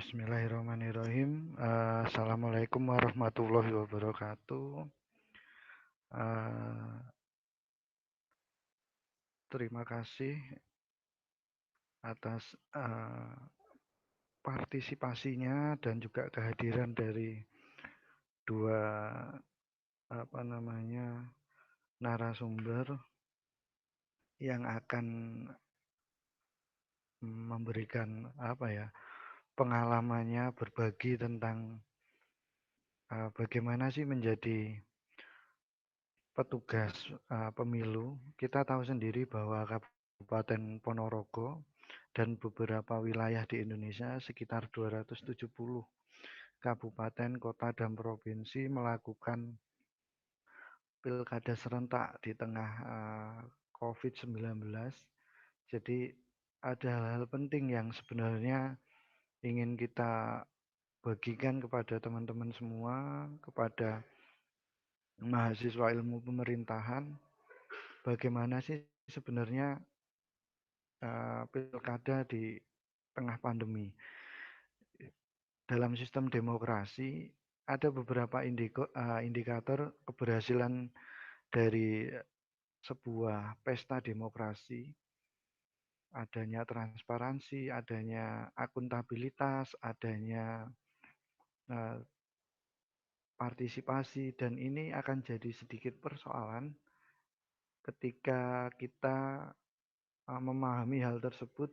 Bismillahirrahmanirrahim. Assalamualaikum warahmatullahi wabarakatuh. Eh, Terima kasih atas partisipasinya dan juga kehadiran dari dua narasumber yang akan memberikan pengalamannya, berbagi tentang bagaimana sih menjadi petugas pemilu. Kita tahu sendiri bahwa Kabupaten Ponorogo dan beberapa wilayah di Indonesia, sekitar 270 kabupaten, kota, dan provinsi melakukan pilkada serentak di tengah COVID-19. Jadi ada hal-hal penting yang sebenarnya ingin kita bagikan kepada teman-teman semua, kepada mahasiswa ilmu pemerintahan, bagaimana sih sebenarnya pilkada di tengah pandemi. Dalam sistem demokrasi ada beberapa indikator keberhasilan dari sebuah pesta demokrasi, adanya transparansi, adanya akuntabilitas, adanya partisipasi, dan ini akan jadi sedikit persoalan ketika kita memahami hal tersebut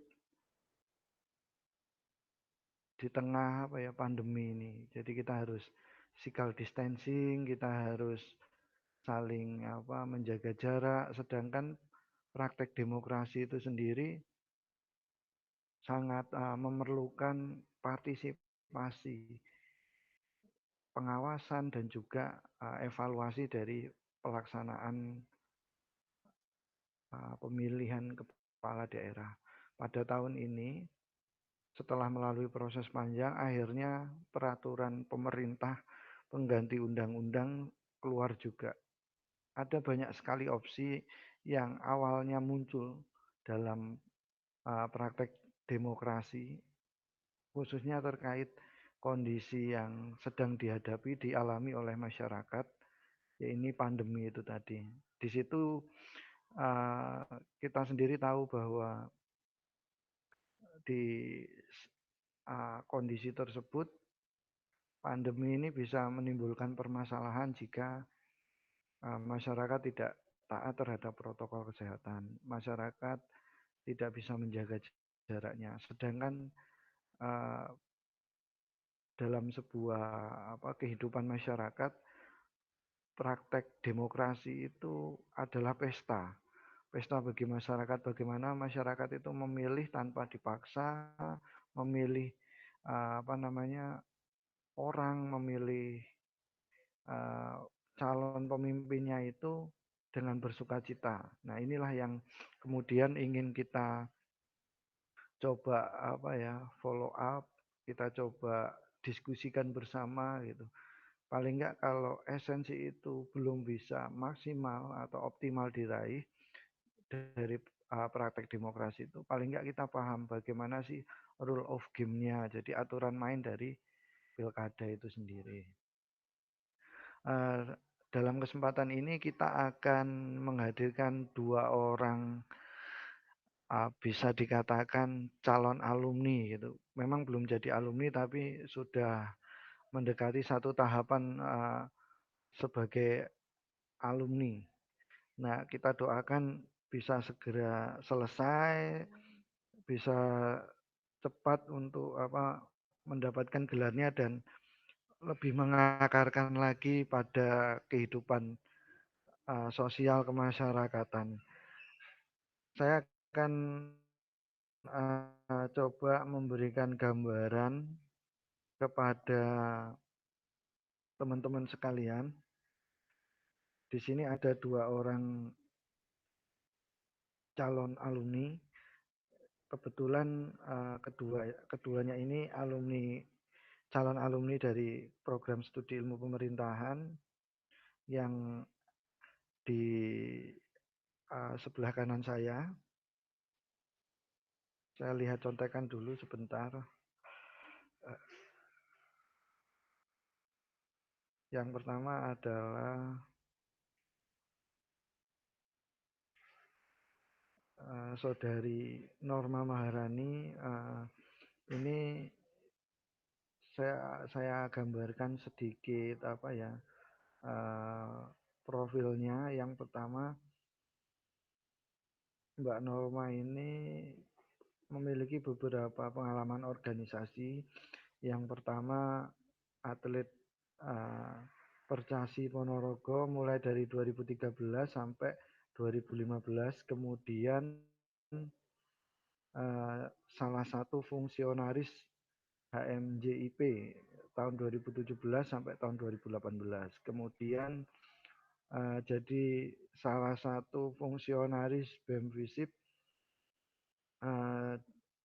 di tengah pandemi ini. Jadi kita harus physical distancing, kita harus saling menjaga jarak, sedangkan praktek demokrasi itu sendiri sangat memerlukan partisipasi, pengawasan, dan juga evaluasi dari pelaksanaan pemilihan kepala daerah. Pada tahun ini, setelah melalui proses panjang, akhirnya peraturan pemerintah pengganti undang-undang keluar juga. Ada banyak sekali opsi yang awalnya muncul dalam praktek demokrasi, khususnya terkait kondisi yang sedang dialami oleh masyarakat, yaitu pandemi itu tadi. Di situ kita sendiri tahu bahwa di kondisi tersebut pandemi ini bisa menimbulkan permasalahan jika masyarakat tidak taat terhadap protokol kesehatan. Masyarakat tidak bisa menjaga jaraknya. Sedangkan dalam sebuah kehidupan masyarakat, praktek demokrasi itu adalah pesta. Pesta bagi masyarakat, bagaimana masyarakat itu memilih tanpa dipaksa, memilih orang, memilih calon pemimpinnya itu dengan bersukacita. Nah, inilah yang kemudian ingin kita coba follow up, kita coba diskusikan bersama gitu. Paling enggak kalau esensi itu belum bisa maksimal atau optimal diraih dari praktek demokrasi itu, paling enggak kita paham bagaimana sih rule of game-nya, jadi aturan main dari pilkada itu sendiri. Dalam kesempatan ini kita akan menghadirkan dua orang bisa dikatakan calon alumni gitu. Memang belum jadi alumni tapi sudah mendekati satu tahapan sebagai alumni. Nah, kita doakan bisa segera selesai, bisa cepat untuk mendapatkan gelarnya dan lebih mengakarkan lagi pada kehidupan sosial kemasyarakatan. Saya akan coba memberikan gambaran kepada teman-teman sekalian. Di sini ada dua orang calon alumni. Kebetulan keduanya ini calon alumni dari program studi ilmu pemerintahan yang di sebelah kanan saya. Saya lihat contekan dulu sebentar. Yang pertama adalah Saudari Norma Maharani. Ini saya gambarkan sedikit apa ya, profilnya. Yang pertama, Mbak Norma ini memiliki beberapa pengalaman organisasi. Yang pertama, atlet Percasi Ponorogo mulai dari 2013 sampai 2015. Kemudian salah satu fungsionaris HMJIP tahun 2017 sampai tahun 2018. Kemudian jadi salah satu fungsionaris BEM Visip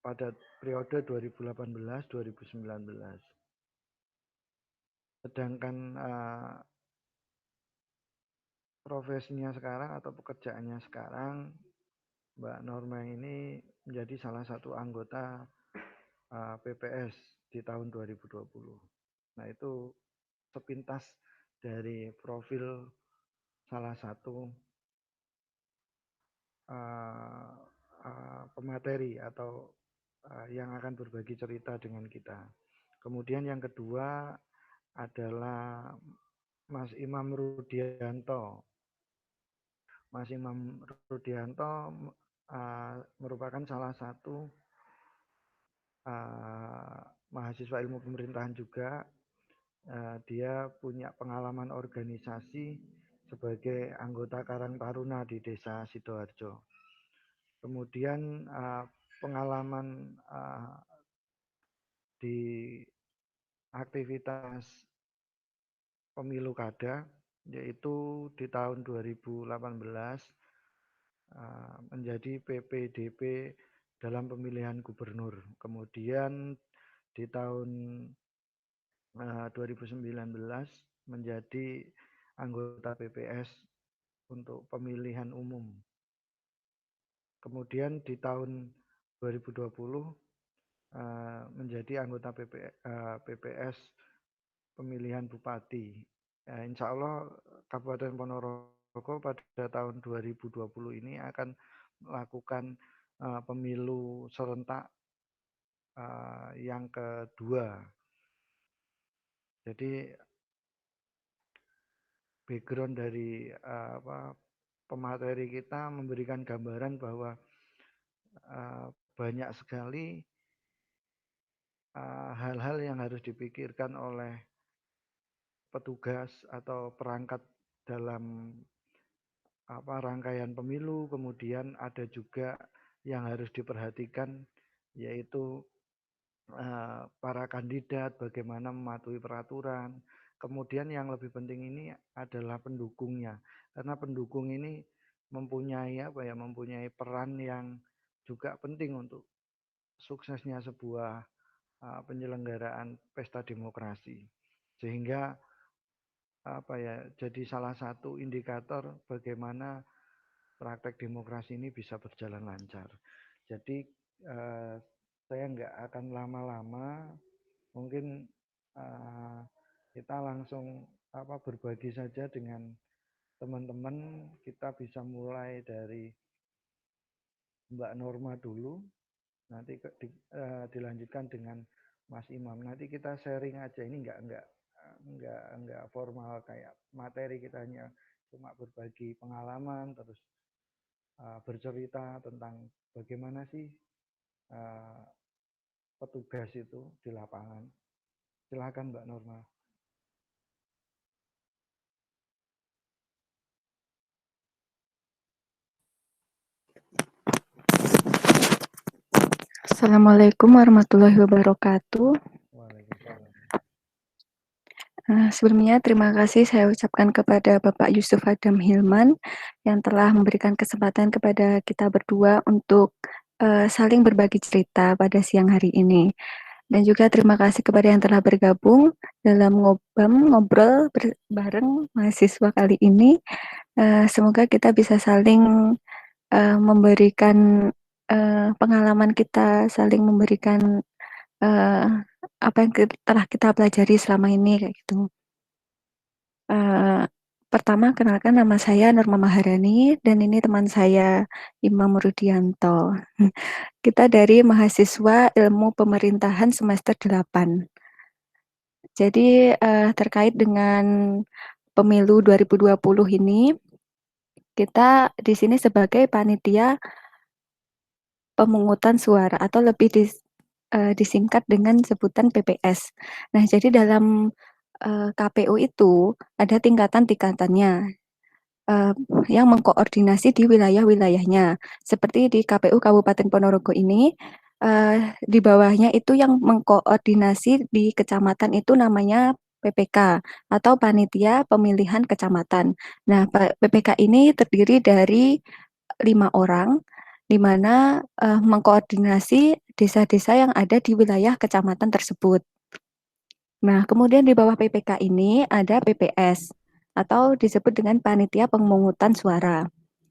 pada periode 2018-2019. Sedangkan profesinya sekarang atau pekerjaannya sekarang, Mbak Norma ini menjadi salah satu anggota PPS di tahun 2020. Nah, itu sepintas dari profil salah satu pemateri atau yang akan berbagi cerita dengan kita. Kemudian yang kedua adalah Mas Imam Rudianto. Mas Imam Rudianto merupakan salah satu mahasiswa ilmu pemerintahan juga. Dia punya pengalaman organisasi sebagai anggota Karang Taruna di Desa Sidoarjo. Kemudian pengalaman di aktivitas pemilu kada, yaitu di tahun 2018 menjadi PPDP dalam pemilihan gubernur. Kemudian di tahun 2019 menjadi anggota PPS untuk pemilihan umum. Kemudian di tahun 2020 menjadi anggota PPS pemilihan bupati. Insya Allah Kabupaten Ponorogo pada tahun 2020 ini akan melakukan pemilu serentak yang kedua. Jadi background dari pemateri kita memberikan gambaran bahwa banyak sekali hal-hal yang harus dipikirkan oleh petugas atau perangkat dalam rangkaian pemilu. Kemudian ada juga yang harus diperhatikan, yaitu para kandidat bagaimana mematuhi peraturan. Kemudian yang lebih penting ini adalah pendukungnya, karena pendukung ini mempunyai peran yang juga penting untuk suksesnya sebuah penyelenggaraan pesta demokrasi. Sehingga jadi salah satu indikator bagaimana praktek demokrasi ini bisa berjalan lancar. Jadi saya nggak akan lama-lama, mungkin kita langsung berbagi saja dengan teman-teman. Kita bisa mulai dari Mbak Norma dulu, nanti dilanjutkan dengan Mas Imam. Nanti kita sharing aja, ini nggak formal kayak materi, kita hanya cuma berbagi pengalaman, terus bercerita tentang bagaimana sih petugas itu di lapangan. Silakan Mbak Norma. Assalamualaikum warahmatullahi wabarakatuh. Waalaikumsalam. Sebelumnya terima kasih saya ucapkan kepada Bapak Yusuf Adam Hilman yang telah memberikan kesempatan kepada kita berdua untuk saling berbagi cerita pada siang hari ini. Dan juga terima kasih kepada yang telah bergabung dalam ngobrol bareng mahasiswa kali ini. Semoga kita bisa saling memberikan pengalaman kita, saling memberikan apa yang telah kita pelajari selama ini kayak gitu. pertama kenalkan nama saya Norma Maharani dan ini teman saya Imam Rudianto. Kita dari mahasiswa Ilmu Pemerintahan semester 8. Jadi terkait dengan pemilu 2020 ini, kita di sini sebagai panitia pemungutan suara atau lebih disingkat dengan sebutan PPS. Nah, jadi dalam KPU itu ada tingkatan-tingkatannya yang mengkoordinasi di wilayah-wilayahnya. Seperti di KPU Kabupaten Ponorogo ini, di bawahnya itu yang mengkoordinasi di kecamatan itu namanya PPK atau Panitia Pemilihan Kecamatan. Nah, PPK ini terdiri dari 5 orang, di mana mengkoordinasi desa-desa yang ada di wilayah kecamatan tersebut. Nah, kemudian di bawah PPK ini ada PPS atau disebut dengan Panitia Pemungutan Suara.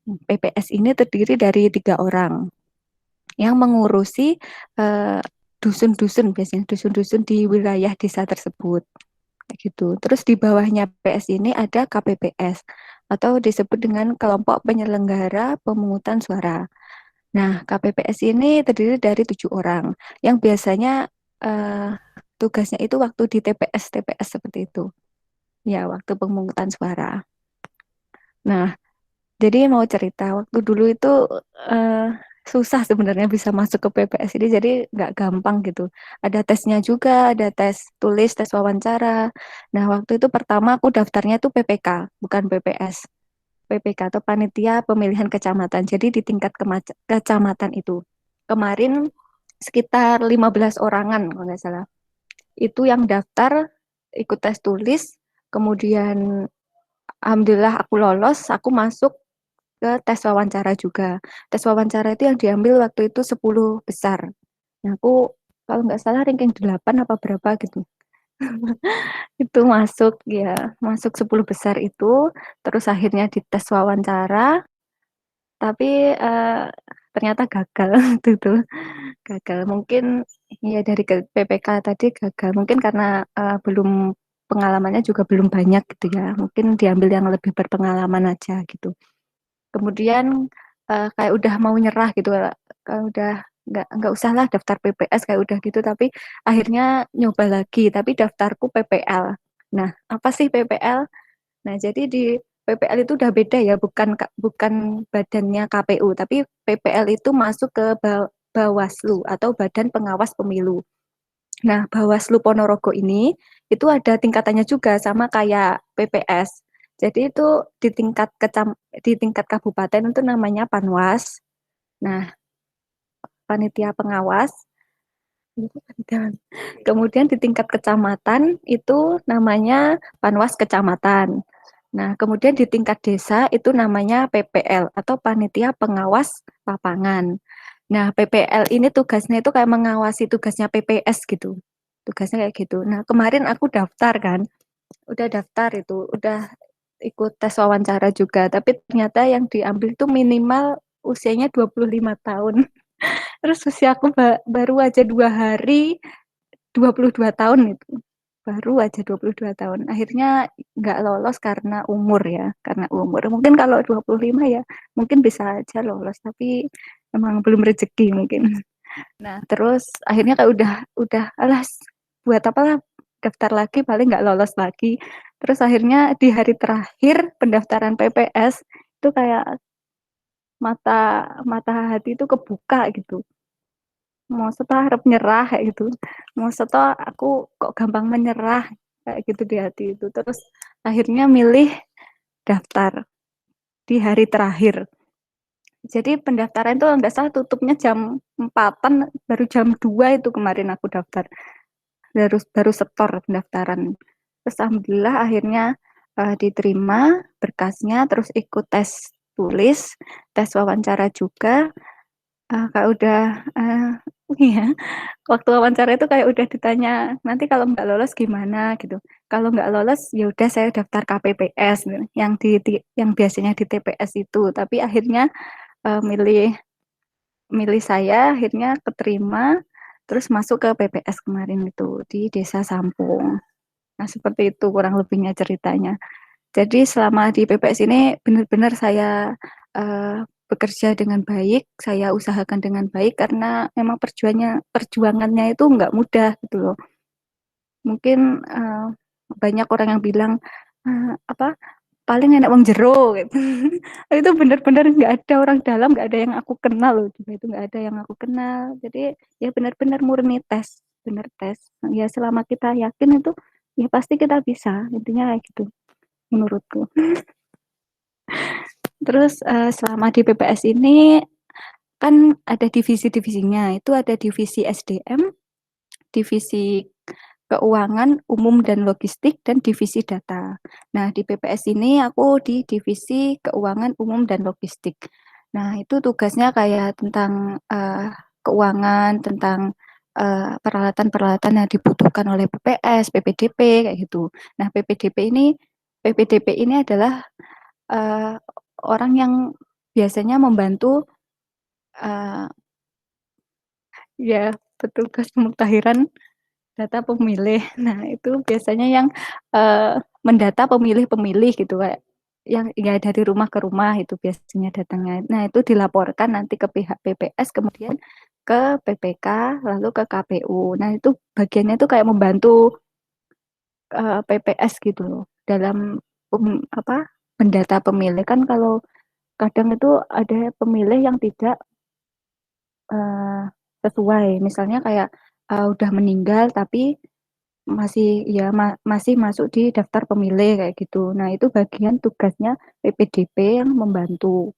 PPS ini terdiri dari 3 orang yang mengurusi dusun-dusun, biasanya dusun-dusun di wilayah desa tersebut. Gitu. Terus di bawahnya PS ini ada KPPS atau disebut dengan Kelompok Penyelenggara Pemungutan Suara. Nah, KPPS ini terdiri dari 7 orang yang biasanya tugasnya itu waktu di TPS seperti itu. Ya, waktu pemungutan suara. Nah, jadi mau cerita, waktu dulu itu susah sebenarnya bisa masuk ke PPS ini, jadi nggak gampang gitu. Ada tesnya juga, ada tes tulis, tes wawancara. Nah, waktu itu pertama aku daftarnya tuh PPK, bukan PPS. PPK atau Panitia Pemilihan Kecamatan. Jadi di tingkat kecamatan itu. Kemarin sekitar 15 orangan kalau nggak salah. Itu yang daftar ikut tes tulis, kemudian alhamdulillah aku lolos, aku masuk ke tes wawancara juga. Tes wawancara itu yang diambil waktu itu 10 besar. Nah, aku kalau nggak salah ranking 8 apa berapa gitu. Itu masuk ya, masuk 10 besar itu, terus akhirnya di tes wawancara, tapi ternyata gagal gitu. Gagal. Mungkin ya dari PPK tadi gagal. Mungkin karena belum pengalamannya juga belum banyak gitu ya. Mungkin diambil yang lebih berpengalaman aja gitu. Kemudian kayak udah mau nyerah gitu, kayak udah nggak usah lah daftar PPS kayak udah gitu. Tapi akhirnya nyoba lagi. Tapi daftarku PPL. Nah, apa sih PPL? Nah, jadi di PPL itu udah beda ya, bukan badannya KPU, tapi PPL itu masuk ke Bawaslu atau Badan Pengawas Pemilu. Nah, Bawaslu Ponorogo ini itu ada tingkatannya juga sama kayak PPS. Jadi itu di tingkat kabupaten itu namanya Panwas. Nah, panitia pengawas. Kemudian di tingkat kecamatan itu namanya Panwas Kecamatan. Nah, kemudian di tingkat desa itu namanya PPL atau Panitia Pengawas Lapangan. Nah, PPL ini tugasnya itu kayak mengawasi tugasnya PPS gitu. Tugasnya kayak gitu. Nah, kemarin aku daftar kan, udah daftar itu, udah ikut tes wawancara juga, tapi ternyata yang diambil itu minimal usianya 25 tahun. Terus usia aku baru aja 2 hari, 22 tahun itu. Baru aja 22 tahun. Akhirnya nggak lolos karena umur ya, karena umur. Mungkin kalau 25 ya mungkin bisa aja lolos, tapi memang belum rezeki mungkin. Nah, terus akhirnya kayak udah alas buat apalah daftar lagi paling nggak lolos lagi. Terus akhirnya di hari terakhir pendaftaran PPS itu kayak mata mata hati itu kebuka gitu. Mau setelah harap nyerah kayak gitu. Mau setelah aku kok gampang menyerah kayak gitu di hati itu. Terus akhirnya milih daftar di hari terakhir. Jadi pendaftaran itu nggak salah tutupnya jam 4-an, baru jam 2 itu kemarin aku daftar. Baru setor pendaftaran. Terus alhamdulillah akhirnya diterima berkasnya, terus ikut tes tulis, tes wawancara juga. Kayak udah iya, waktu wawancara itu kayak udah ditanya, nanti kalau nggak lolos gimana gitu. Kalau nggak lolos ya udah saya daftar KPPS gitu, yang biasanya di TPS itu. Tapi akhirnya milih milih saya akhirnya keterima terus masuk ke PPS kemarin itu di Desa Sampung. Nah, seperti itu kurang lebihnya ceritanya. Jadi selama di PPS ini benar-benar saya bekerja dengan baik, saya usahakan dengan baik karena memang perjuangannya itu nggak mudah gitu loh. Mungkin banyak orang yang bilang apa paling enak wong jero gitu. Itu benar-benar nggak ada orang dalam, nggak ada yang aku kenal loh, juga itu nggak ada yang aku kenal. Jadi ya benar-benar murni tes, benar tes. Ya selama kita yakin itu ya pasti kita bisa, intinya kayak gitu menurutku. Terus selama di PPS ini kan ada divisi-divisinya, itu ada divisi SDM, divisi keuangan umum dan logistik, dan divisi data. Nah, di PPS ini aku di divisi keuangan umum dan logistik. Nah, itu tugasnya kayak tentang keuangan, tentang peralatan-peralatan yang dibutuhkan oleh PPS, PPDP, kayak gitu. Nah, PPDP ini adalah uh, orang yang biasanya membantu uh, ya petugas pemuktahiran data pemilih. Nah, itu biasanya yang mendata pemilih-pemilih gitu kayak yang ya dari rumah ke rumah itu biasanya datangnya. Nah, itu dilaporkan nanti ke pihak PPS, kemudian ke PPK, lalu ke KPU. Nah, itu bagiannya itu kayak membantu PPS gitu loh dalam apa mendata pemilih kan kalau kadang itu ada pemilih yang tidak sesuai. Misalnya kayak udah meninggal tapi masih masuk di daftar pemilih kayak gitu. Nah, itu bagian tugasnya PPDP yang membantu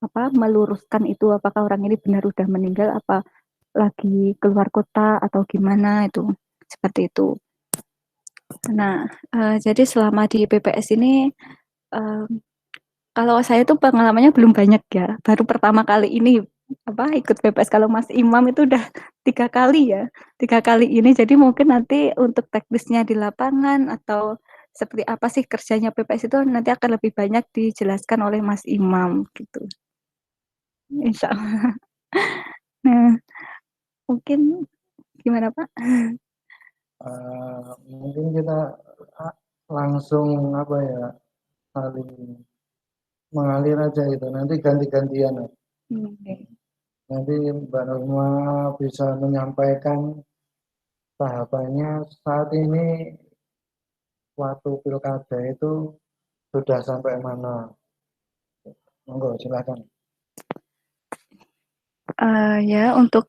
apa meluruskan itu apakah orang ini benar udah meninggal apa lagi keluar kota atau gimana itu. Seperti itu. Nah, jadi selama di PPS ini eh, kalau saya tuh pengalamannya belum banyak ya, baru pertama kali ini apa ikut PPS. Kalau Mas Imam itu udah 3 kali ya, 3 kali ini. Jadi mungkin nanti untuk teknisnya di lapangan atau seperti apa sih kerjanya PPS itu nanti akan lebih banyak dijelaskan oleh Mas Imam gitu. Insya Allah. Nah, mungkin gimana Pak? Mungkin kita langsung apa ya saling mengalir aja gitu. Nanti ganti-gantian. Okay. Nanti Mbak Norma bisa menyampaikan tahapannya saat ini waktu pilkada itu sudah sampai mana. Monggo silakan. Ya, untuk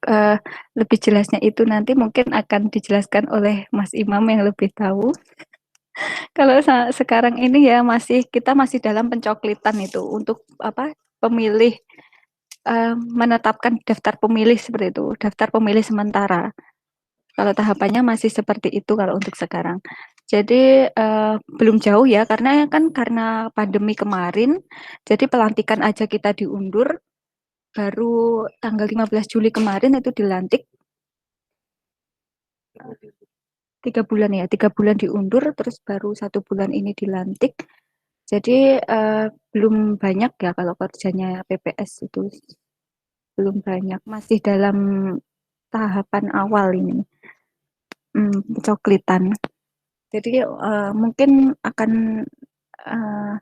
lebih jelasnya itu nanti mungkin akan dijelaskan oleh Mas Imam yang lebih tahu. Kalau sekarang ini ya kita masih dalam pencoklitan itu untuk apa pemilih menetapkan daftar pemilih seperti itu, daftar pemilih sementara. Kalau tahapannya masih seperti itu kalau untuk sekarang. Jadi belum jauh ya karena pandemi kemarin, jadi pelantikan aja kita diundur. Baru tanggal 15 Juli kemarin itu dilantik 3 bulan ya, 3 bulan diundur, terus baru 1 bulan ini dilantik. Jadi belum banyak ya kalau kerjanya PPS itu belum banyak, masih dalam tahapan awal ini, pencoklitan. Jadi mungkin akan uh,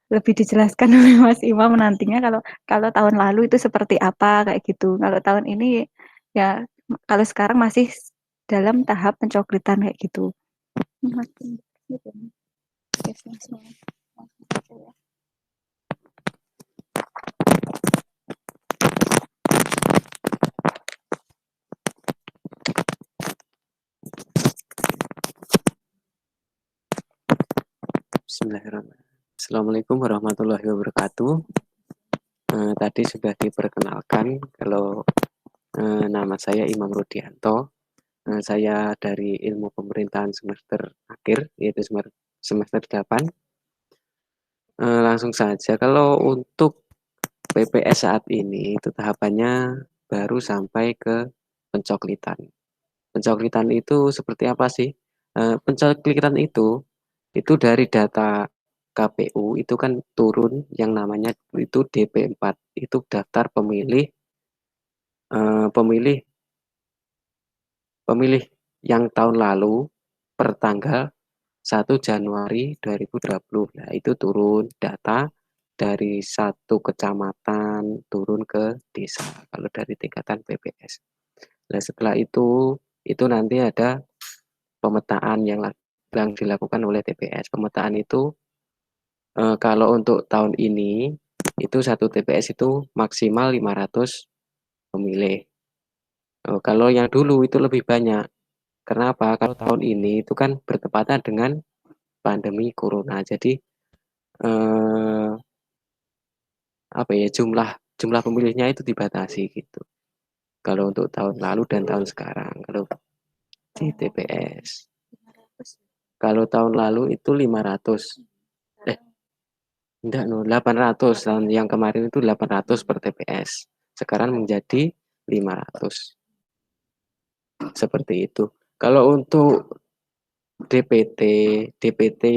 lebih dijelaskan oleh Mas Imam nantinya kalau kalau tahun lalu itu seperti apa kayak gitu. Kalau tahun ini ya kalau sekarang masih dalam tahap pencoklitan kayak gitu. Bismillahirrahmanirrahim. Assalamualaikum warahmatullahi wabarakatuh. Tadi sudah diperkenalkan kalau nama saya Imam Rudianto. Saya dari Ilmu Pemerintahan semester akhir, yaitu semester 8. Langsung saja, kalau untuk PPS saat ini itu tahapannya baru sampai ke pencoklitan. Pencoklitan itu seperti apa sih? Pencoklitan itu dari data KPU itu kan turun yang namanya itu DP4, itu daftar pemilih pemilih yang tahun lalu per tanggal 1 Januari 2020. Nah, itu turun data dari satu kecamatan turun ke desa kalau dari tingkatan PPS. Nah, setelah itu nanti ada pemetaan yang dilakukan oleh TPS. Pemetaan itu kalau untuk tahun ini itu satu TPS itu maksimal 500 pemilih. Kalau yang dulu itu lebih banyak. Kenapa? Kalau tahun ini itu kan bertepatan dengan pandemi corona. Jadi apa ya, jumlah pemilihnya itu dibatasi gitu. Kalau untuk tahun lalu dan tahun sekarang kalau di TPS. Kalau tahun lalu itu 500. Enggak, no, 800. Tahun yang kemarin itu 800 per TPS. Sekarang menjadi 500. Seperti itu. Kalau untuk DPT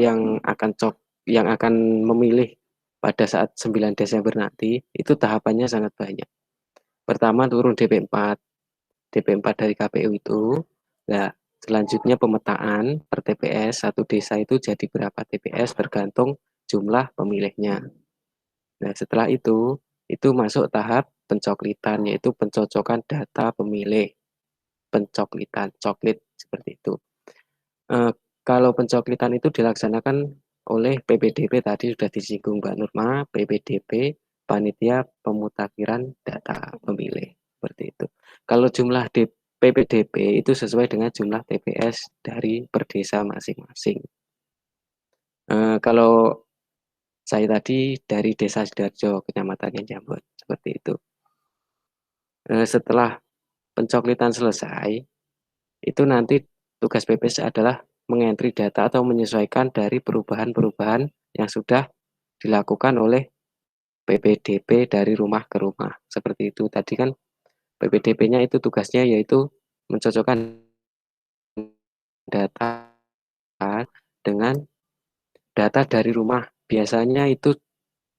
yang akan memilih pada saat 9 Desember nanti, itu tahapannya sangat banyak. Pertama turun DP4 dari KPU itu. Nah, selanjutnya pemetaan per TPS, satu desa itu jadi berapa TPS bergantung jumlah pemilihnya. Nah, setelah itu masuk tahap pencoklitan, yaitu pencocokan data pemilih. Pencoklitan, coklit seperti itu. Kalau pencoklitan itu dilaksanakan oleh PPDP, tadi sudah disinggung Mbak Nurma, PPDP, Panitia Pemutakhiran Data Pemilih, seperti itu. Kalau jumlah PPDP itu sesuai dengan jumlah TPS dari per desa masing-masing. Kalau saya tadi dari Desa Sidoarjo, Kecamatan Jambon, seperti itu. Setelah pencoklitan selesai, itu nanti tugas PPS adalah mengentri data atau menyesuaikan dari perubahan-perubahan yang sudah dilakukan oleh PPDP dari rumah ke rumah. Seperti itu. Tadi kan PPDP-nya itu tugasnya yaitu mencocokkan data dengan data dari rumah. Biasanya itu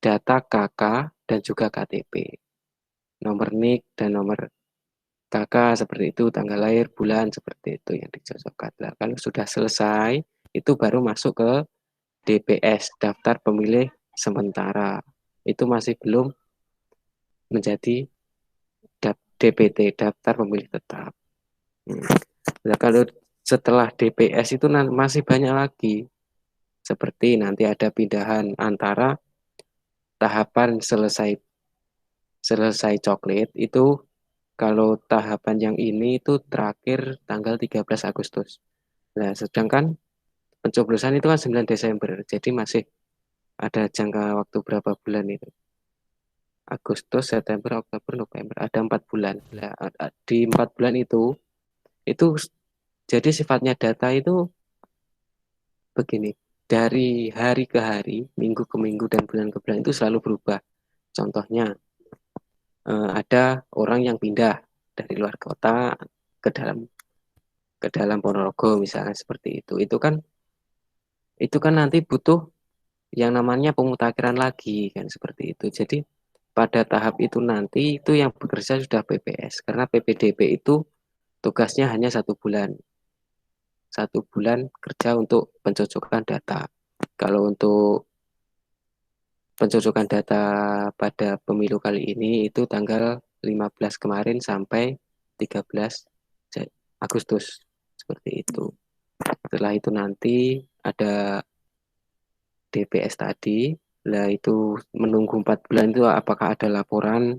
data KK dan juga KTP. Nomor NIK dan nomor KK seperti itu, tanggal lahir, bulan seperti itu yang dicocokkan. Nah, kalau sudah selesai, itu baru masuk ke DPS, daftar pemilih sementara. Itu masih belum menjadi DPT, daftar pemilih tetap. Nah, kalau setelah DPS itu masih banyak lagi. Seperti nanti ada pindahan antara tahapan selesai coklit itu. Kalau tahapan yang ini itu terakhir tanggal 13 Agustus. Nah, sedangkan pencoblosan itu kan 9 Desember. Jadi masih ada jangka waktu berapa bulan itu? Agustus, September, Oktober, November. Ada 4 bulan. Nah, di 4 bulan itu jadi sifatnya data itu begini. Dari hari ke hari, minggu ke minggu, dan bulan ke bulan itu selalu berubah. Contohnya, ada orang yang pindah dari luar kota ke dalam Ponorogo misalnya seperti itu. Itu kan nanti butuh yang namanya pemutakhiran lagi kan seperti itu. Jadi pada tahap itu nanti itu yang bekerja sudah PPS karena PPDP itu tugasnya hanya 1 bulan. 1 bulan kerja untuk pencocokan data. Kalau untuk pencocokan data pada pemilu kali ini itu tanggal 15 kemarin sampai 13 Agustus seperti itu. Setelah itu nanti ada DPS tadi, lah itu menunggu 4 bulan itu apakah ada laporan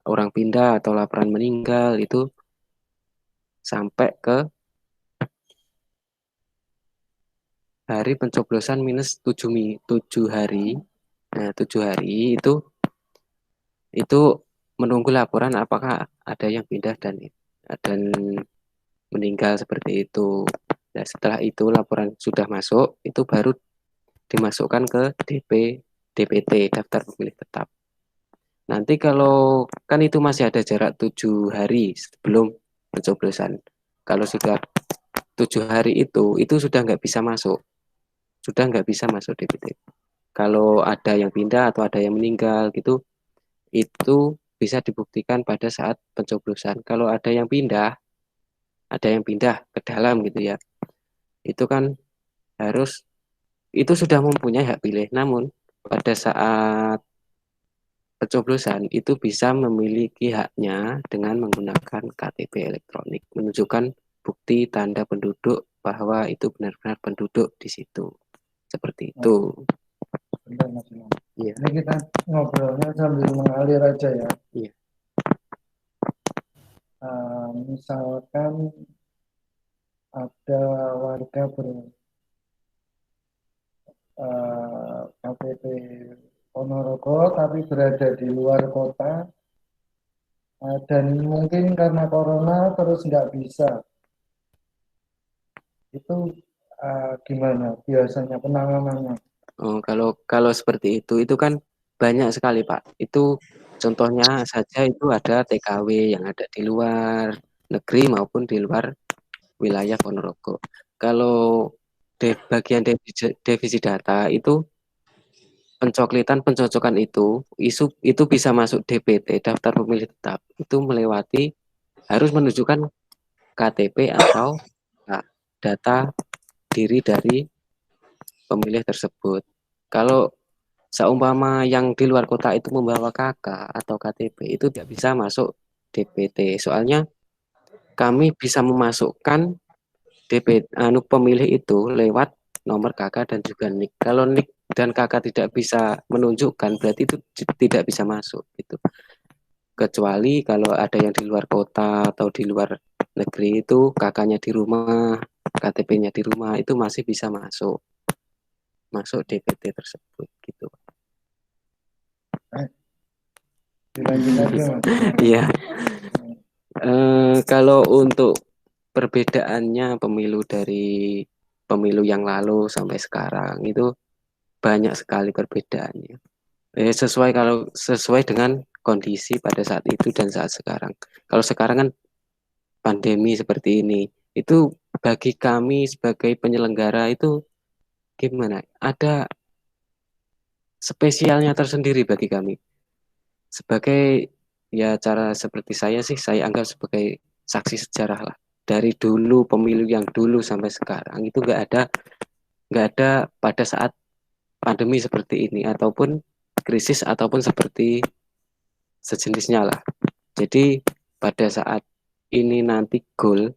orang pindah atau laporan meninggal itu sampai ke hari pencoblosan minus 7 hari. Nah, 7 hari itu menunggu laporan apakah ada yang pindah dan meninggal seperti itu. Nah, setelah itu laporan sudah masuk, itu baru dimasukkan ke DPT, daftar pemilih tetap. Nanti kalau kan itu masih ada jarak 7 hari sebelum pencoblosan. Kalau sudah 7 hari itu sudah nggak bisa masuk. Sudah nggak bisa masuk DPT. Kalau ada yang pindah atau ada yang meninggal gitu, itu bisa dibuktikan pada saat pencoblosan. Kalau ada yang pindah ke dalam gitu ya, itu kan harus itu sudah mempunyai hak pilih. Namun pada saat pencoblosan itu bisa memiliki haknya dengan menggunakan KTP elektronik, menunjukkan bukti tanda penduduk bahwa itu benar-benar penduduk di situ. Seperti itu. Bentar, Mas Imam. Iya. Ini kita ngobrolnya sambil mengalir aja ya. Iya. Misalkan ada warga KTP Ponorogo tapi berada di luar kota, dan mungkin karena corona terus nggak bisa. Itu gimana biasanya penanganannya? Oh, kalau seperti itu kan banyak sekali, Pak. Itu contohnya saja itu ada TKW yang ada di luar negeri maupun di luar wilayah Ponorogo. Kalau bagian divisi data itu pencoklitan pencocokan itu bisa masuk DPT daftar pemilih tetap itu melewati harus menunjukkan KTP atau data diri dari pemilih tersebut. Kalau seumpama yang di luar kota itu membawa KK atau KTP itu tidak bisa masuk DPT. Soalnya kami bisa memasukkan pemilih itu lewat nomor KK dan juga NIK. Kalau NIK dan KK tidak bisa menunjukkan berarti itu tidak bisa masuk gitu. Kecuali kalau ada yang di luar kota atau di luar negeri itu KK-nya di rumah, KTP-nya di rumah itu masih bisa masuk DPT tersebut gitu. Dilanjut aja, Mas. Iya. Kalau untuk perbedaannya pemilu dari pemilu yang lalu sampai sekarang itu banyak sekali perbedaannya. Sesuai dengan kondisi pada saat itu dan saat sekarang. Kalau sekarang kan pandemi seperti ini, itu bagi kami sebagai penyelenggara itu gimana? Ada spesialnya tersendiri bagi kami. Sebagai ya cara seperti saya sih, saya anggap sebagai saksi sejarah lah. Dari dulu pemilu yang dulu sampai sekarang itu nggak ada pada saat pandemi seperti ini ataupun krisis ataupun seperti sejenisnya lah. Jadi pada saat ini nanti goal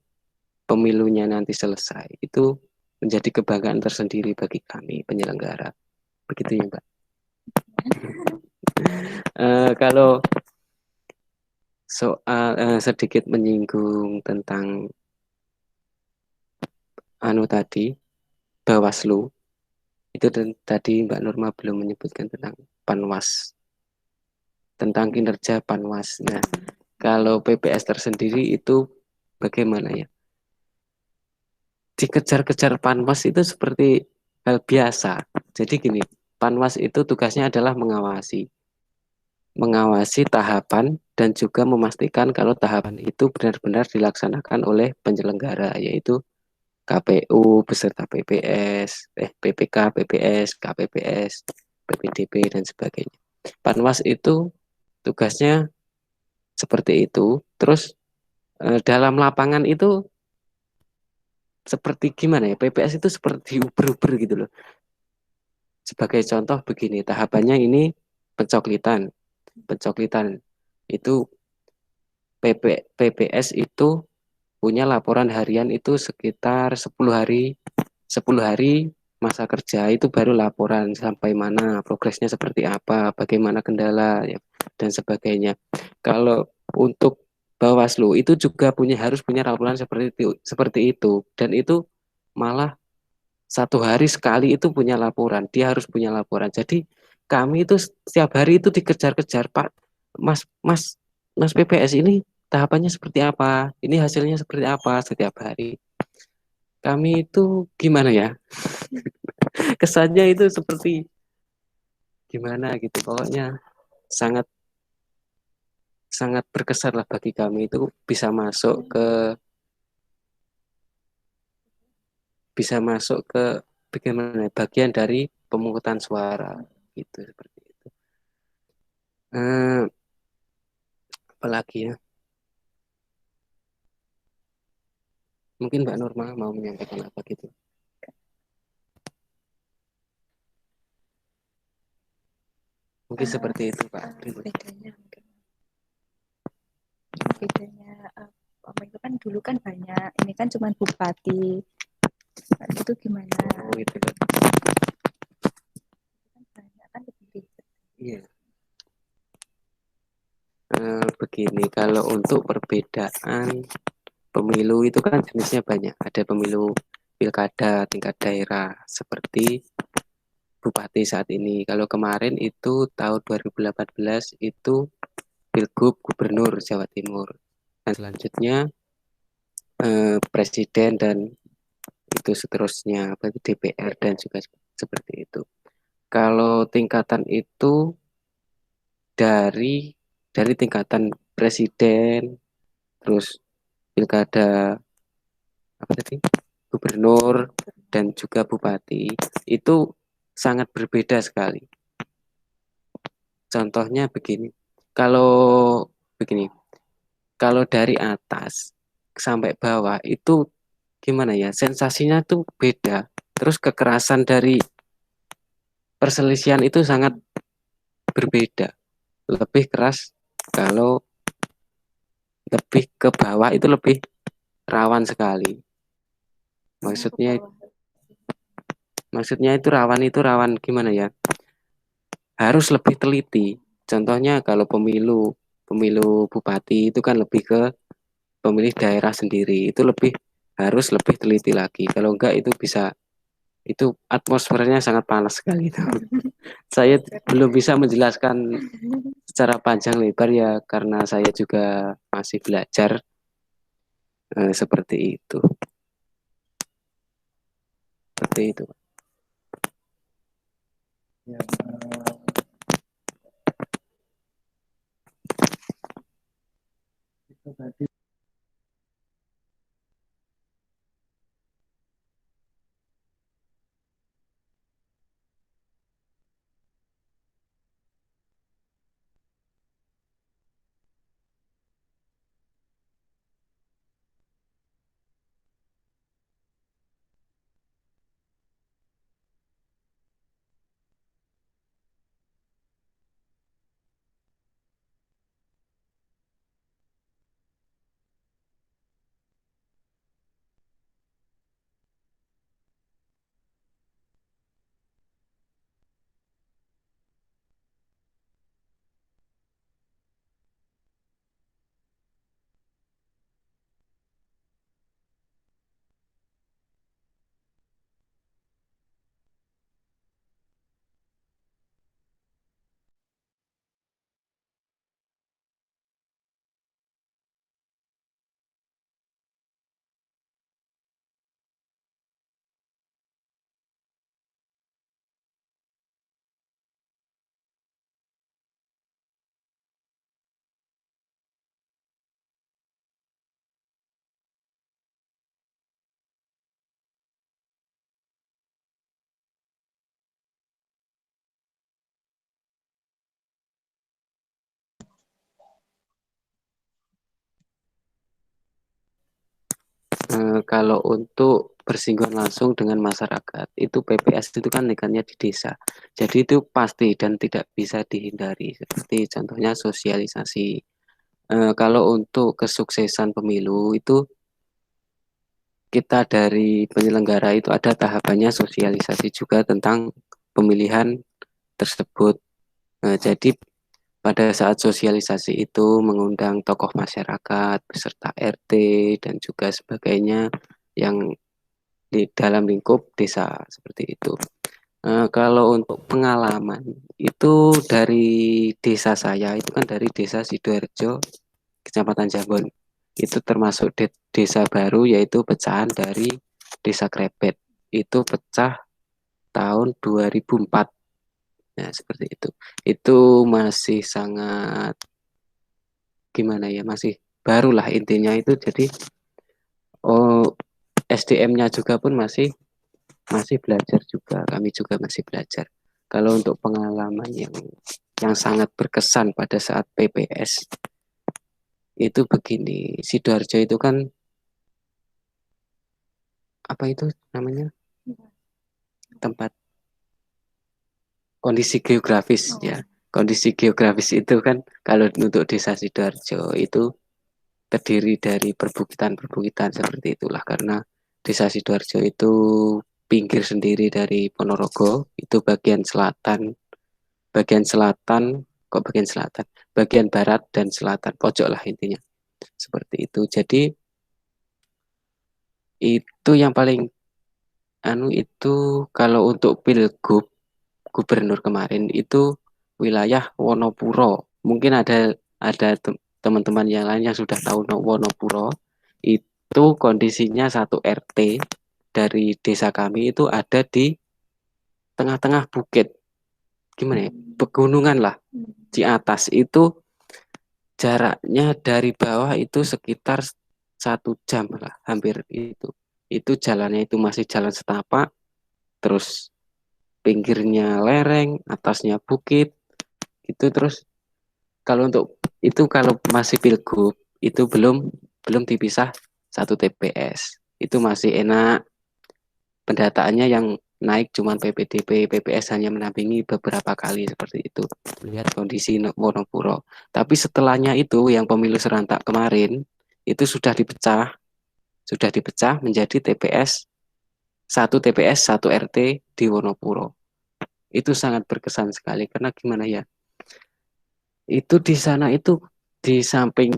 pemilunya nanti selesai itu menjadi kebanggaan tersendiri bagi kami penyelenggara. Begitu ya, Mbak. Kalau soal sedikit menyinggung tentang tadi Bawaslu itu tadi Mbak Nurma belum menyebutkan tentang Panwas, tentang kinerja Panwas. Nah, kalau PPS tersendiri itu bagaimana ya? Dikejar-kejar Panwas itu seperti hal biasa. Jadi gini, Panwas itu tugasnya adalah mengawasi tahapan dan juga memastikan kalau tahapan itu benar-benar dilaksanakan oleh penyelenggara, yaitu KPU beserta PPK, PPS, KPPS, PPDB dan sebagainya. Panwas itu tugasnya seperti itu. Terus dalam lapangan itu seperti gimana ya? PPS itu seperti uber-uber gitu loh. Sebagai contoh begini, tahapannya ini pencoklitan. Pencoklitan itu PPS itu punya laporan harian itu sekitar 10 hari masa kerja itu baru laporan sampai mana progresnya seperti apa, bagaimana kendala ya, dan sebagainya. Kalau untuk Bawaslu itu juga harus punya laporan seperti itu dan itu malah 1 hari sekali itu punya laporan, dia harus punya laporan. Jadi kami itu setiap hari itu dikejar-kejar, Pak, Mas, Mas, Mas PPS ini tahapannya seperti apa? Ini hasilnya seperti apa setiap hari? Kami itu gimana ya? Kesannya itu seperti gimana gitu. Pokoknya sangat sangat berkesan lah bagi kami itu bisa masuk ke bagaimana bagian dari pemungutan suara gitu seperti itu. Apalagi ya? Mungkin Mbak Norma mau menyampaikan apa gitu. Mungkin seperti itu Pak. Bedanya apa itu kan dulu kan banyak, ini kan cuma bupati. Itu gimana? Oh, itu kan. Banyak kan lebih. Iya. Begini, kalau untuk perbedaan pemilu itu kan jenisnya banyak. Ada pemilu pilkada tingkat daerah seperti bupati saat ini. Kalau kemarin itu tahun 2018 itu Pilgub Gubernur Jawa Timur. Dan selanjutnya Presiden dan itu seterusnya DPR dan juga seperti itu. Kalau tingkatan itu dari tingkatan presiden, terus pilkada apa tadi, gubernur dan juga bupati itu sangat berbeda sekali. Contohnya begini, kalau kalau dari atas sampai bawah itu gimana ya, sensasinya tuh beda. Terus kekerasan dari perselisihan itu sangat berbeda. Lebih keras kalau lebih ke bawah itu lebih rawan sekali. Maksudnya itu rawan gimana ya? Harus lebih teliti. Contohnya kalau pemilu bupati itu kan lebih ke pemilih daerah sendiri. Itu harus lebih teliti lagi. Kalau enggak itu bisa, itu atmosfernya sangat panas sekali itu. Saya belum bisa menjelaskan secara panjang lebar ya karena saya juga masih belajar seperti itu. Seperti itu. Ya, itu tadi Kalau untuk bersinggungan langsung dengan masyarakat, itu PPS itu kan legalnya di desa. Jadi itu pasti dan tidak bisa dihindari. Seperti contohnya sosialisasi. Kalau untuk kesuksesan pemilu itu kita dari penyelenggara itu ada tahapannya sosialisasi juga tentang pemilihan tersebut. Jadi pada saat sosialisasi itu mengundang tokoh masyarakat beserta RT dan juga sebagainya yang di dalam lingkup desa seperti itu. Kalau untuk pengalaman itu dari desa saya itu kan dari desa Sidoarjo, Kecamatan Jambon. Itu termasuk desa baru yaitu pecahan dari desa Krebet. Itu pecah tahun 2004. Nah, seperti itu. Itu masih sangat gimana ya, masih barulah intinya itu. Jadi SDM-nya juga pun masih belajar juga, kami juga masih belajar. Kalau untuk pengalaman yang sangat berkesan pada saat PPS itu begini, Sidoarjo itu kan apa itu namanya, tempat kondisi geografis ya, kondisi geografis itu kan kalau untuk desa Sidoarjo itu terdiri dari perbukitan-perbukitan seperti itulah, karena desa Sidoarjo itu pinggir sendiri dari Ponorogo, itu bagian selatan, kok bagian selatan, bagian barat dan selatan, pojok lah intinya, seperti itu. Jadi itu yang paling itu kalau untuk pilgub gubernur kemarin itu wilayah Wonopuro. Mungkin ada teman-teman yang lain yang sudah tahu Wonopuro. Itu kondisinya satu RT dari desa kami itu ada di tengah-tengah bukit. Gimana ya? Pegunungan lah. Di atas itu jaraknya dari bawah itu sekitar 1 jam lah, hampir itu. Itu jalannya itu masih jalan setapak, terus pinggirnya lereng, atasnya bukit, itu terus kalau untuk itu kalau masih pilgub itu belum dipisah satu TPS. Itu masih enak. Pendataannya yang naik cuman PPDB, PPS hanya menampingi beberapa kali seperti itu. Lihat kondisi Wonopuro. Tapi setelahnya itu yang pemilu serentak kemarin itu sudah dipecah menjadi TPS satu RT di Wonopuro. Itu sangat berkesan sekali karena gimana ya? Itu di sana itu di samping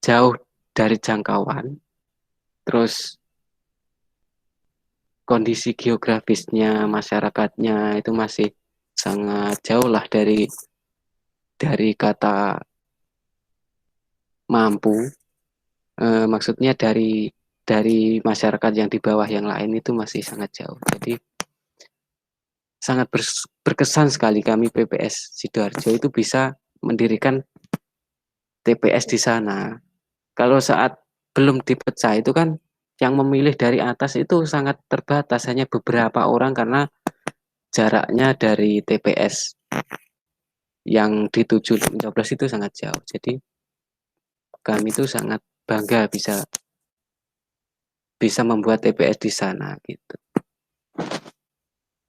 jauh dari jangkauan, terus kondisi geografisnya masyarakatnya itu masih sangat jauh lah dari kata mampu, maksudnya dari masyarakat yang di bawah yang lain itu masih sangat jauh. Jadi sangat berkesan sekali kami PPS Sidoarjo itu bisa mendirikan TPS di sana. Kalau saat belum dipecah itu kan yang memilih dari atas itu sangat terbatas, hanya beberapa orang karena jaraknya dari TPS yang dituju untuk mencoblos itu sangat jauh. Jadi kami itu sangat bangga bisa membuat TPS di sana gitu.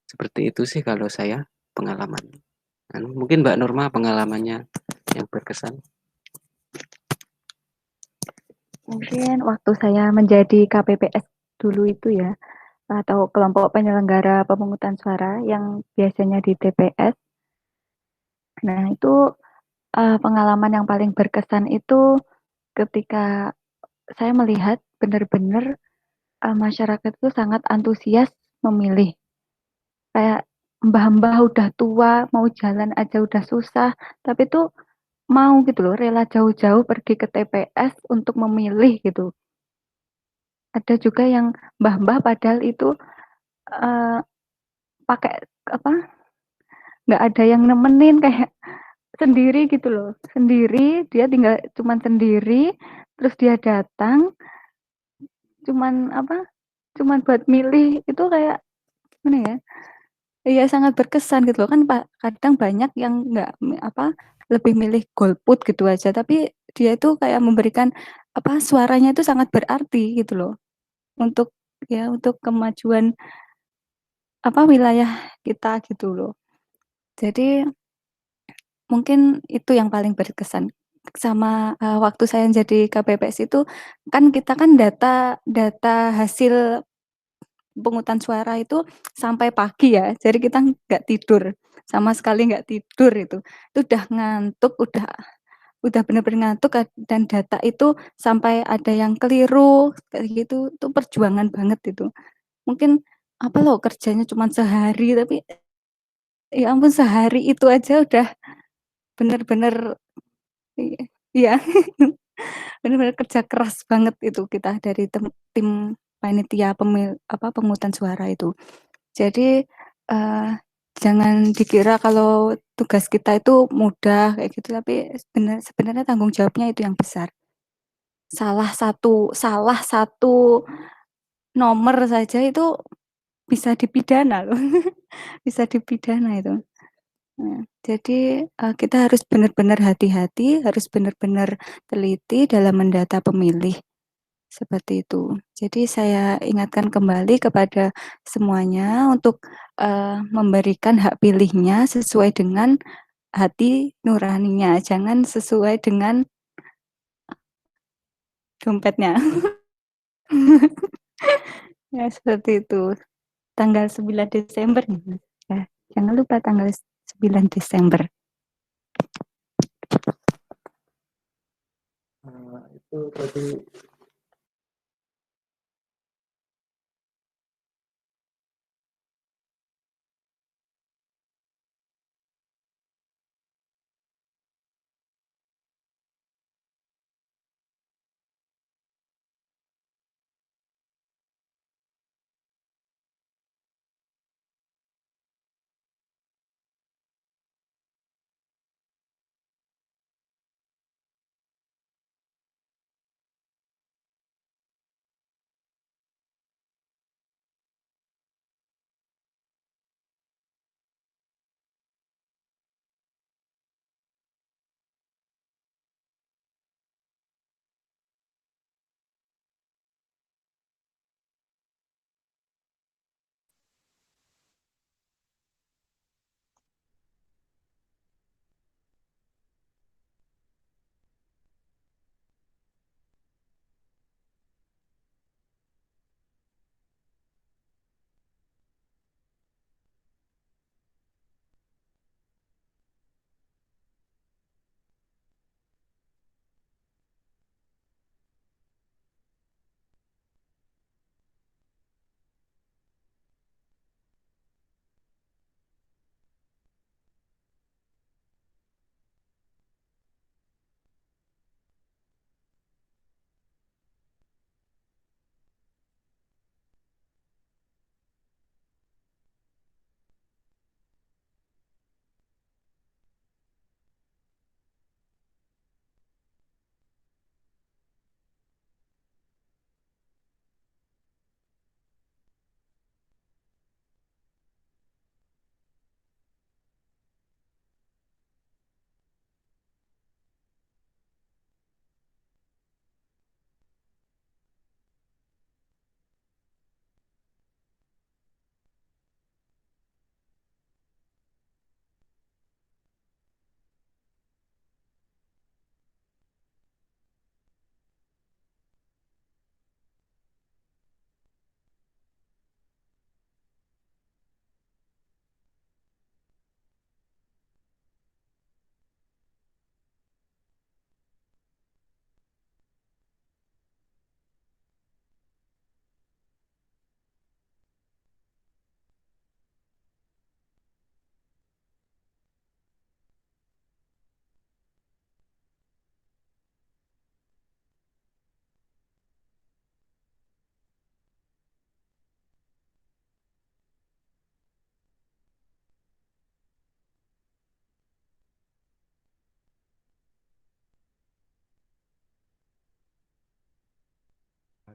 Seperti itu sih kalau saya pengalaman. Mungkin Mbak Norma pengalamannya yang berkesan. Mungkin waktu saya menjadi KPPS dulu itu ya, atau kelompok penyelenggara pemungutan suara yang biasanya di TPS. Nah, itu pengalaman yang paling berkesan itu ketika saya melihat benar-benar masyarakat itu sangat antusias memilih. Kayak mbah-mbah udah tua, mau jalan aja udah susah, tapi tuh mau gitu loh, rela jauh-jauh pergi ke TPS untuk memilih gitu. Ada juga yang mbah-mbah padahal itu pakai apa? Nggak ada yang nemenin kayak sendiri gitu loh, sendiri dia tinggal cuman sendiri, terus dia datang cuman apa? Cuman buat milih itu kayak mana ya? Iya sangat berkesan gitu loh kan kadang banyak yang nggak lebih milih golput gitu aja tapi dia itu kayak memberikan suaranya itu sangat berarti gitu loh untuk untuk kemajuan wilayah kita gitu loh. Jadi mungkin itu yang paling berkesan sama waktu saya jadi KPPS itu kan kita kan data hasil pemungutan suara itu sampai pagi ya, jadi kita nggak tidur, sama sekali nggak tidur itu. Itu udah ngantuk, udah bener-bener ngantuk dan data itu sampai ada yang keliru, kayak gitu, itu perjuangan banget itu. Mungkin apa loh kerjanya cuma sehari, tapi ya ampun sehari itu aja udah bener-bener iya, bener-bener kerja keras banget itu kita dari tim panitia pemungutan suara itu. Jadi, jangan dikira kalau tugas kita itu mudah kayak gitu, tapi sebenarnya tanggung jawabnya itu yang besar. Salah satu nomor saja itu bisa dipidana loh, bisa dipidana itu. Nah, jadi, kita harus benar-benar hati-hati, harus benar-benar teliti dalam mendata pemilih. Seperti itu. Jadi saya ingatkan kembali kepada semuanya untuk memberikan hak pilihnya sesuai dengan hati nuraninya, jangan sesuai dengan dompetnya. Ya seperti itu. Tanggal 9 Desember nih. Ya, jangan lupa tanggal 9 Desember. Itu tadi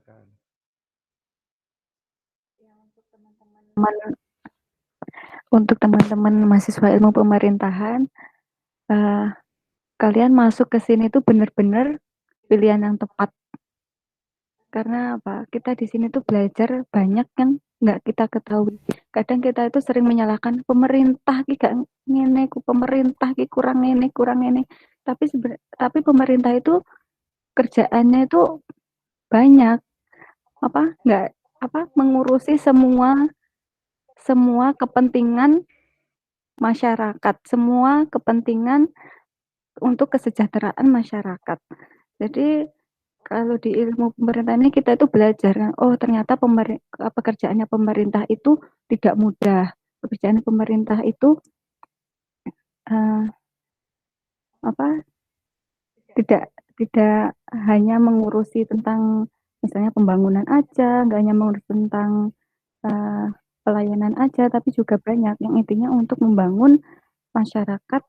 akan Untuk teman-teman mahasiswa ilmu pemerintahan, eh, kalian masuk ke sini tuh benar-benar pilihan yang tepat. Karena apa? Kita di sini tuh belajar banyak yang nggak kita ketahui. Kadang kita itu sering menyalahkan pemerintah ki gak ngene, pemerintah ki kurang ini, kurang ini. Tapi pemerintah itu kerjaannya itu banyak, apa nggak apa mengurusi semua semua kepentingan masyarakat, semua kepentingan untuk kesejahteraan masyarakat. Jadi kalau di ilmu pemerintahan ini kita itu belajar, oh ternyata pekerjaannya pemerintah itu tidak mudah. Pekerjaan pemerintah itu uh, apa tidak tidak hanya mengurusi tentang misalnya pembangunan aja, nggak hanya mengurus tentang uh, pelayanan aja, tapi juga banyak yang intinya untuk membangun masyarakat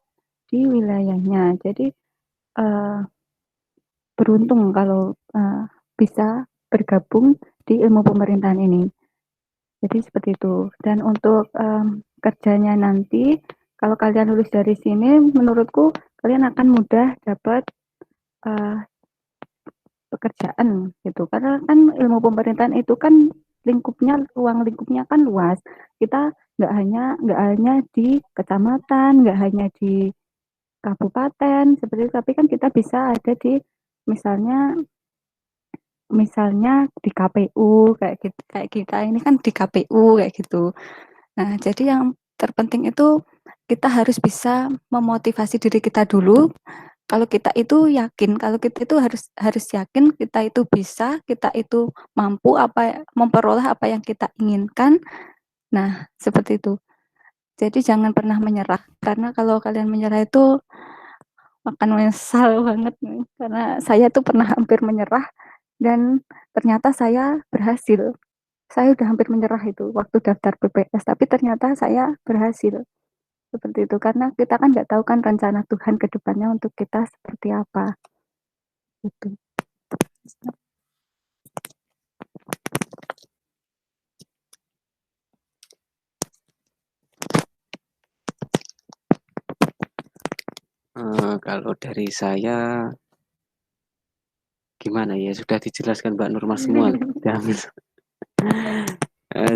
di wilayahnya. Jadi uh, beruntung kalau bisa bergabung di ilmu pemerintahan ini. Jadi seperti itu. Dan untuk kerjanya nanti, kalau kalian lulus dari sini, menurutku kalian akan mudah dapat uh, pekerjaan gitu. Karena kan ilmu pemerintahan itu kan ruang lingkupnya kan luas. Kita nggak hanya di kecamatan, nggak hanya di kabupaten seperti itu, tapi kan kita bisa ada di misalnya misalnya di KPU kayak gitu, kayak kita ini kan di KPU kayak gitu. Nah, jadi yang terpenting itu kita harus bisa memotivasi diri kita dulu. Kalau kita itu harus harus yakin kita itu bisa, kita itu mampu memperoleh apa yang kita inginkan. Nah, seperti itu. Jadi jangan pernah menyerah karena kalau kalian menyerah itu akan menyesal banget nih. Karena saya tuh pernah hampir menyerah dan ternyata saya berhasil. Saya udah hampir menyerah itu waktu daftar PPS, tapi ternyata saya berhasil. Seperti itu, karena kita kan nggak tahu kan rencana Tuhan ke depannya untuk kita seperti apa. Gitu. Kalau dari saya gimana ya, sudah dijelaskan Mbak Nurma semua loh.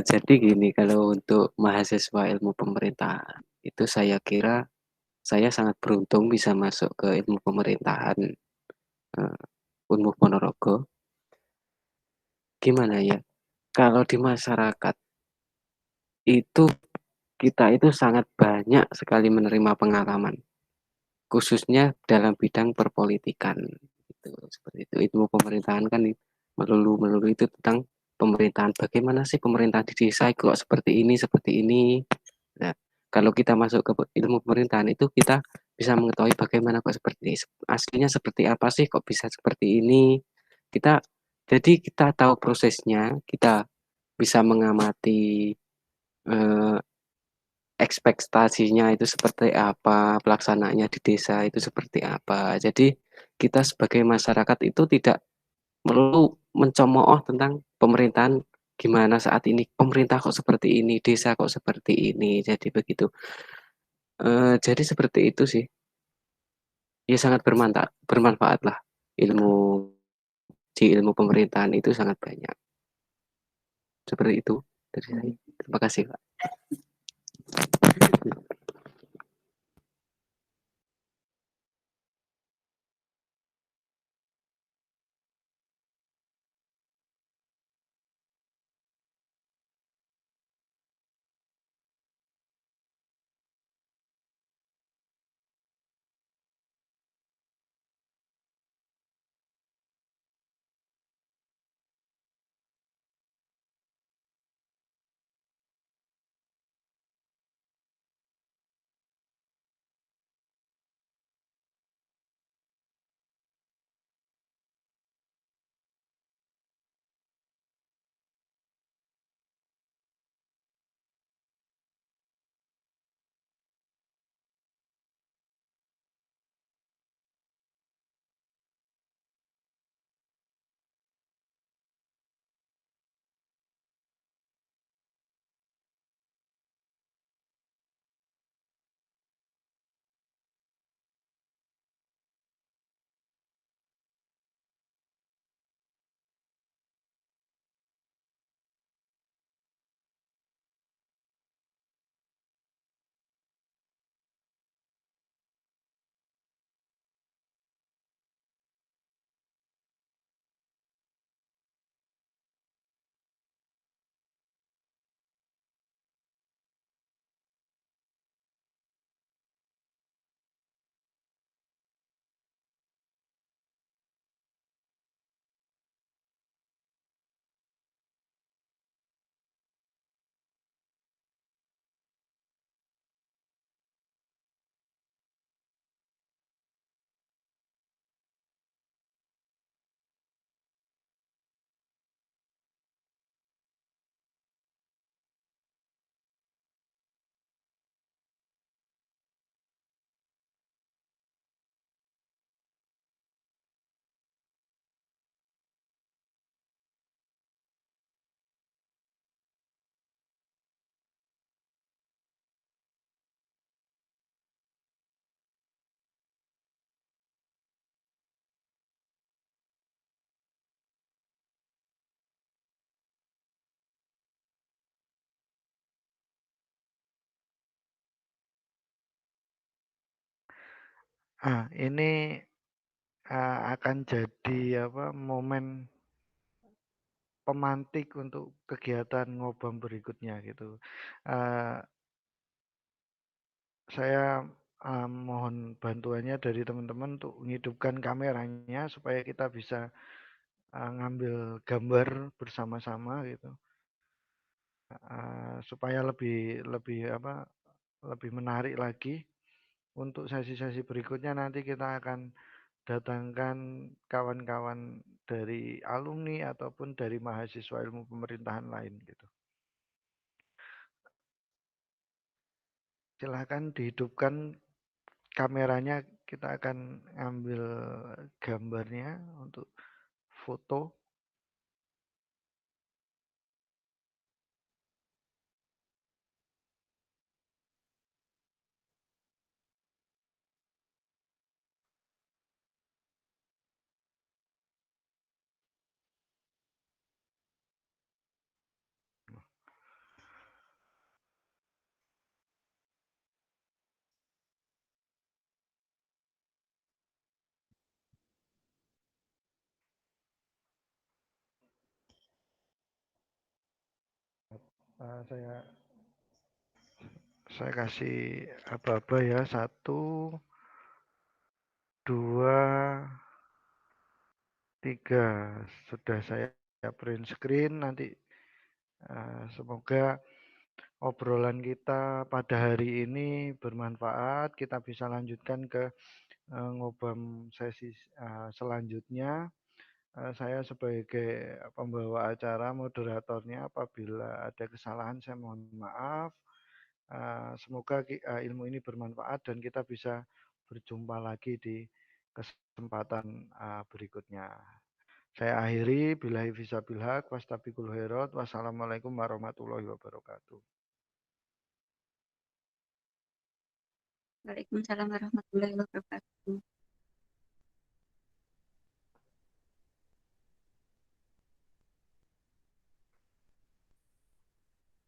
Jadi gini, kalau untuk mahasiswa ilmu pemerintahan itu saya kira saya sangat beruntung bisa masuk ke ilmu pemerintahan Unmuh Ponorogo. Gimana ya? Kalau di masyarakat itu kita itu sangat banyak sekali menerima pengalaman, khususnya dalam bidang perpolitikan. Itu seperti itu. Ilmu pemerintahan kan melulu itu tentang pemerintahan. Bagaimana sih pemerintahan di desa kok seperti ini, seperti ini. Nah, kalau kita masuk ke ilmu pemerintahan itu kita bisa mengetahui bagaimana kok seperti ini. Aslinya seperti apa sih kok bisa seperti ini. Jadi kita tahu prosesnya, kita bisa mengamati eh, ekspektasinya itu seperti apa, pelaksanaannya di desa itu seperti apa. Jadi kita sebagai masyarakat itu tidak perlu mencemooh tentang pemerintahan gimana saat ini, pemerintah kok seperti ini, desa kok seperti ini. Jadi begitu. Jadi seperti itu sih. Ya sangat bermanfaat lah ilmu di ilmu pemerintahan itu sangat banyak. Seperti itu dari saya. Terima kasih, Pak. Ini akan jadi momen pemantik untuk kegiatan ngobam berikutnya gitu. Saya mohon bantuannya dari teman-teman untuk menghidupkan kameranya supaya kita bisa ngambil gambar bersama-sama gitu. Supaya lebih menarik lagi. Untuk sesi-sesi berikutnya nanti kita akan datangkan kawan-kawan dari alumni ataupun dari mahasiswa ilmu pemerintahan lain gitu. Silahkan dihidupkan kameranya, kita akan ambil gambarnya untuk foto. Saya kasih aba-aba ya, 1, 2, 3. Sudah saya print screen. Nanti semoga obrolan kita pada hari ini bermanfaat. Kita bisa lanjutkan ke ngobam sesi selanjutnya. Saya sebagai pembawa acara, moderatornya, apabila ada kesalahan saya mohon maaf. Semoga ilmu ini bermanfaat dan kita bisa berjumpa lagi di kesempatan berikutnya. Saya akhiri, billahi fisabil haq, wastabiqul khairat, wassalamualaikum warahmatullahi wabarakatuh. Waalaikumsalam warahmatullahi wabarakatuh.